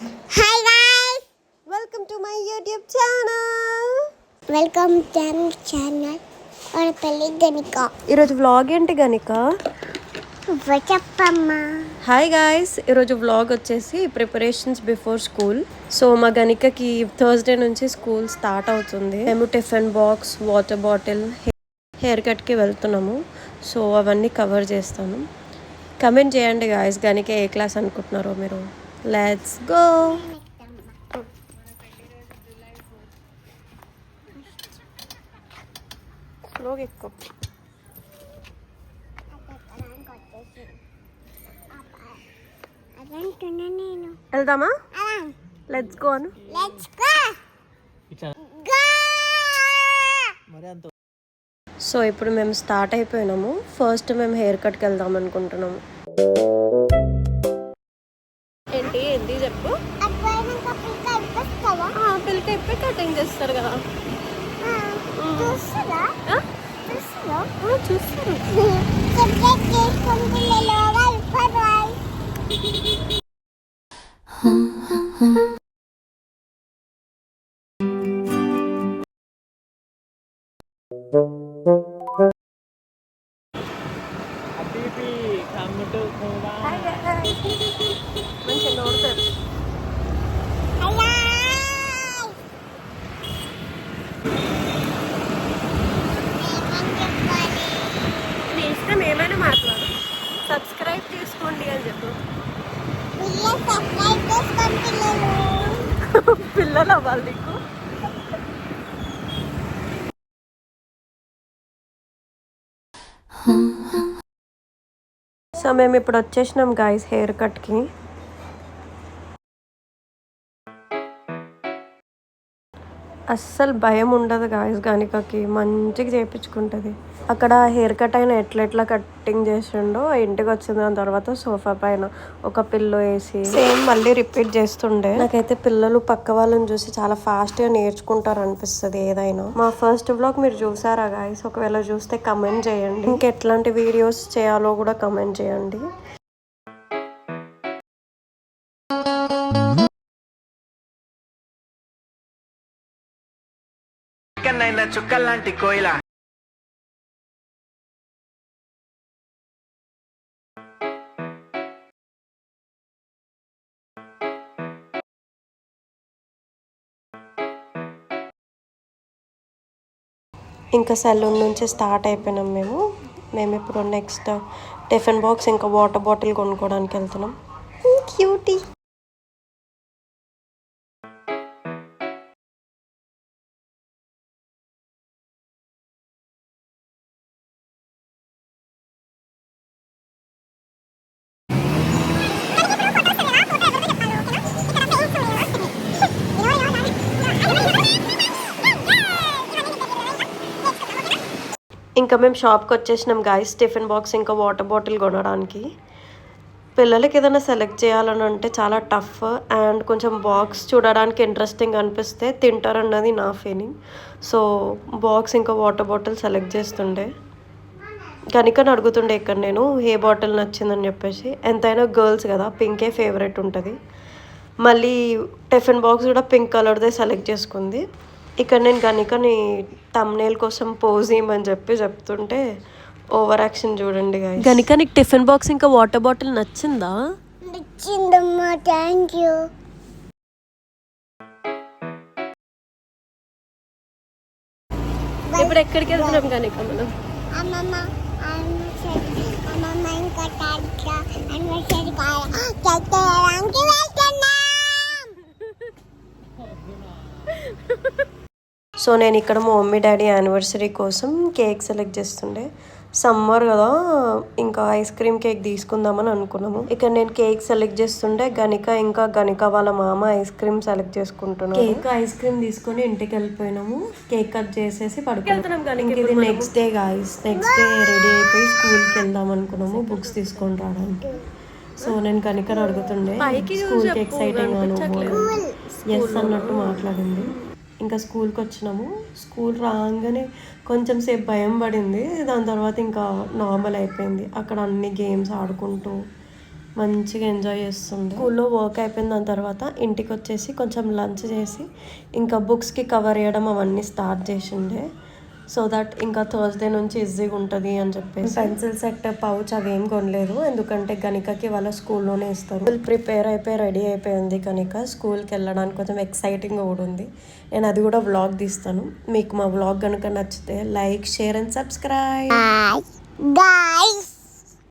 Hi guys, welcome to my YouTube channel. welcome to my channel. और पहले गनिका ఈరోజు vlog ఏంటి గనిక? చెప్పమ్మా. హాయ్ గాయ్స్, ఈరోజు వ్లాగ్ వచ్చేసి ప్రిపరేషన్స్ బిఫోర్ స్కూల్. సో మా గనికకి థర్స్డే నుంచి స్కూల్ స్టార్ట్ అవుతుంది. మేము tiffin box, water bottle, hair కట్కి వెళ్తున్నాము. సో అవన్నీ కవర్ చేస్తాను. కమెంట్ చేయండి గాయ్స్, గనిక ఏ క్లాస్ అనుకుంటున్నారో మీరు. Let's go. స్లోగా ఎక్కువ నేను వెళ్దామా? Let's go Anu. Let's go. So ఇప్పుడు మేము స్టార్ట్ అయిపోయినాము. ఫస్ట్ మేము హెయిర్ కట్కి వెళ్దాం అనుకుంటున్నాము. ఏంటి ఏంటి చెప్పు. పిల్లకి ఇప్పి కటింగ్ చేస్తారు కదా. చూస్తారు. మంచిగా నోడతారు. నీ ఇష్టం, ఏమైనా మాట్లాడు. సబ్స్క్రైబ్ చేసుకోండి అని చెప్పు. పిల్లలు అవ్వాలి నీకు. సో మేము ఇప్పుడు వచ్చేసినాం గాయస్ హెయిర్ కట్కి. అస్సలు భయం ఉండదు గాయస్, గనికకి మంచిగా చేయించుకుంటుంది. అక్కడ హెయిర్ కట్ అయినా ఎట్లా కట్టింగ్ చేసిండో, ఇంటికి వచ్చిన దాని తర్వాత సోఫా పైన ఒక పిల్లో వేసి సేమ్ మళ్ళీ రిపీట్ చేస్తుండే. నాకైతే పిల్లలు పక్క వాళ్ళని చూసి చాలా ఫాస్ట్గా నేర్చుకుంటారు అనిపిస్తుంది ఏదైనా. మా ఫస్ట్ వ్లాగ్ మీరు చూసారా గాయస్? ఒకవేళ చూస్తే కమెంట్ చేయండి. ఇంకెట్లాంటి వీడియోస్ చేయాలో కూడా కమెంట్ చేయండి. చుక్కల్లాంటి కోయిల ఇంకా సెలూన్ నుంచి స్టార్ట్ అయిపోయినాం మేము ఇప్పుడు నెక్స్ట్ టిఫిన్ బాక్స్ ఇంకా వాటర్ బాటిల్ కొనుక్కోవడానికి వెళ్తున్నాం. క్యూటీ. ఇంకా మేము షాప్కి వచ్చేసినాం గాయస్, టిఫిన్ బాక్స్ ఇంకా వాటర్ బాటిల్ కొనడానికి. పిల్లలకి ఏదైనా సెలెక్ట్ చేయాలని అంటే చాలా టఫ్ అండ్ కొంచెం బాక్స్ చూడడానికి ఇంట్రెస్టింగ్ అనిపిస్తే తింటారన్నది నా ఫీలింగ్. సో బాక్స్ ఇంకా వాటర్ బాటిల్ సెలెక్ట్ చేస్తుండే. కనికని అడుగుతుండే ఇక్కడ నేను ఏ బాటిల్ నచ్చిందని చెప్పేసి. ఎంతైనా గర్ల్స్ కదా, పింకే ఫేవరెట్ ఉంటుంది. మళ్ళీ టిఫిన్ బాక్స్ కూడా పింక్ కలర్దే సెలెక్ట్ చేసుకుంది. ఇక్కడ నేను గనికని తమ్నేల్ కోసం పోజ్ ఇవ్వమని చెప్తుంటే ఓవర్ యాక్షన్ చూడండి గాయ్స్. గనిక నీకు టిఫిన్ బాక్స్ ఇంకా వాటర్ బాటిల్ నచ్చిందా? నచ్చిందమ్మా, థ్యాంక్ యూ. ఇప్పుడు ఎక్కడికి వెళ్తున్నాం గనిక మనం? సో నేను ఇక్కడ మా మమ్మీ డాడీ యానివర్సరీ కోసం కేక్ సెలెక్ట్ చేస్తుండే. సమ్మర్ కదా, ఇంకా ఐస్ క్రీమ్ కేక్ తీసుకుందామని అనుకున్నాము. ఇక్కడ నేను కేక్ సెలెక్ట్ చేస్తుండే, గనిక వాళ్ళ మామ ఐస్ క్రీమ్ సెలెక్ట్ చేసుకుంటున్నాను. కేక్ ఐస్ క్రీమ్ తీసుకొని ఇంటికి వెళ్ళిపోయినాము. కేక్ కట్ చేసేసి పడుకుంటున్నాం. ఇది next day guys. Next day ready అయిపోయి స్కూల్కి వెళ్దాం అనుకున్నాము బుక్స్ తీసుకొని రావడానికి. సో నేను గనికని అడుగుతుండే స్కూల్కి ఎక్సైటింగ్ నువ్వు ఎస్ అన్నట్టు మాట్లాడింది. ఇంకా స్కూల్కి వచ్చినాము. స్కూల్ రాగానే కొంచెం సేపు భయం పడింది, దాని తర్వాత ఇంకా నార్మల్ అయిపోయింది. అక్కడ అన్ని గేమ్స్ ఆడుకుంటూ మంచిగా ఎంజాయ్ చేస్తుండే. స్కూల్లో వర్క్ అయిపోయిన దాని తర్వాత ఇంటికి వచ్చేసి కొంచెం లంచ్ చేసి ఇంకా బుక్స్కి కవర్ చేయడం అవన్నీ స్టార్ట్ చేసిండే. సో దట్ ఇంకా థర్స్డే నుంచి ఈజీగా ఉంటుంది అని చెప్పేసి పెన్సిల్ సెట్ పౌచ్ అవి ఏం కొనలేదు, ఎందుకంటే గణికకి వాళ్ళ స్కూల్లోనే ఇస్తారు. ప్రిపేర్ అయిపోయి రెడీ అయిపోయింది గణిక స్కూల్కి వెళ్ళడానికి. కొంచెం ఎక్సైటింగ్గా కూడా ఉంది. నేను అది కూడా వ్లాగ్ తీస్తాను. మీకు మా వ్లాగ్ కనుక నచ్చితే like, share and subscribe. Guys.